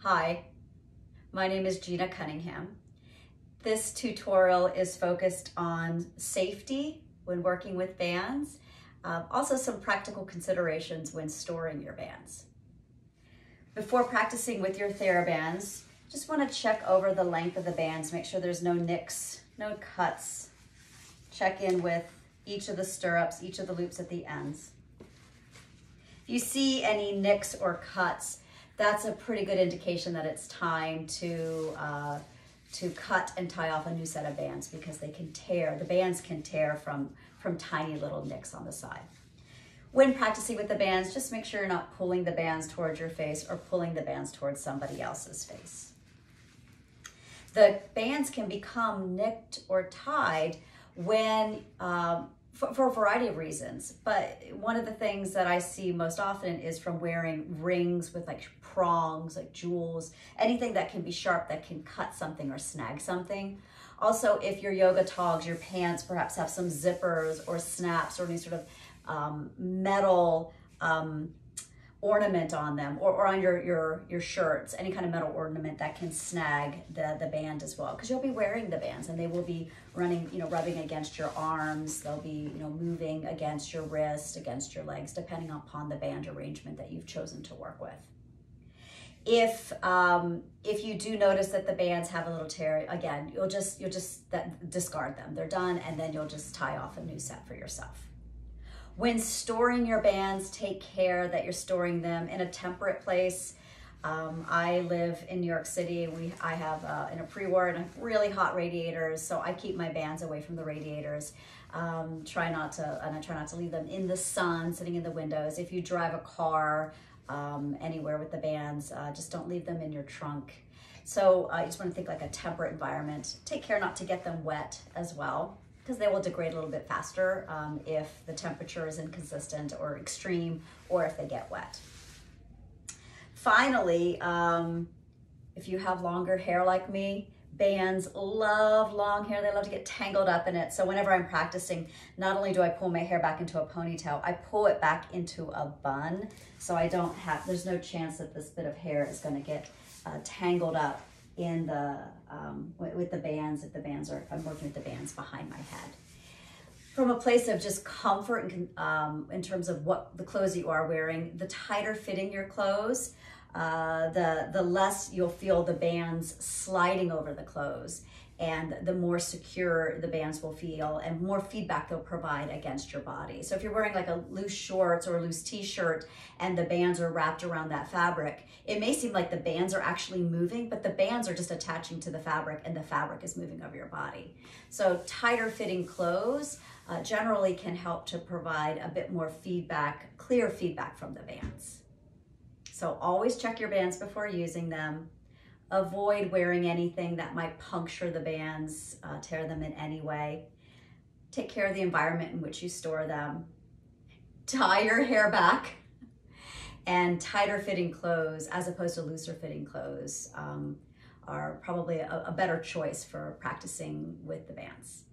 Hi, my name is Gina Cunningham. This tutorial is focused on safety when working with bands, also some practical considerations when storing your bands. Before practicing with your TheraBands, just want to check over the length of the bands, make sure there's no nicks, no cuts. Check in with each of the stirrups, each of the loops at the ends. If you see any nicks or cuts, that's a pretty good indication that it's time to cut and tie off a new set of bands, because they can tear, the bands can tear from tiny little nicks on the side. When practicing with the bands, just make sure you're not pulling the bands towards your face or pulling the bands towards somebody else's face. The bands can become nicked or tied when, for a variety of reasons, but one of the things that I see most often is from wearing rings with like prongs, like jewels, anything that can be sharp, that can cut something or snag something. Also, if your yoga togs, your pants perhaps have some zippers or snaps or any sort of metal ornament on them, or on your shirts, any kind of metal ornament that can snag the band as well, because you'll be wearing the bands and they will be running, rubbing against your arms. They'll be, moving against your wrist, against your legs, depending upon the band arrangement that you've chosen to work with. If you do notice that the bands have a little tear, again, you'll just discard them. They're done, and then you'll just tie off a new set for yourself. When storing your bands, take care that you're storing them in a temperate place. I live in New York City. I have in a pre-war and really hot radiators, so I keep my bands away from the radiators. I try not to leave them in the sun, sitting in the windows. If you drive a car anywhere with the bands, just don't leave them in your trunk. So you just want to think like a temperate environment. Take care not to get them wet as well, because they will degrade a little bit faster if the temperature is inconsistent or extreme, or if they get wet. Finally, if you have longer hair like me, bands love long hair. They love to get tangled up in it. So whenever I'm practicing, not only do I pull my hair back into a ponytail, I pull it back into a bun. So there's no chance that this bit of hair is gonna get tangled up in the with the bands, if I'm working with the bands behind my head. From a place of just comfort and in terms of what the clothes that you are wearing, the tighter fitting your clothes, the less you'll feel the bands sliding over the clothes, and the more secure the bands will feel and more feedback they'll provide against your body. So if you're wearing like a loose shorts or a loose t-shirt and the bands are wrapped around that fabric, it may seem like the bands are actually moving, but the bands are just attaching to the fabric and the fabric is moving over your body. So tighter fitting clothes generally can help to provide a bit more feedback, clear feedback from the bands. So always check your bands before using them. Avoid wearing anything that might puncture the bands, tear them in any way. Take care of the environment in which you store them. Tie your hair back, and tighter fitting clothes as opposed to looser fitting clothes are probably a better choice for practicing with the bands.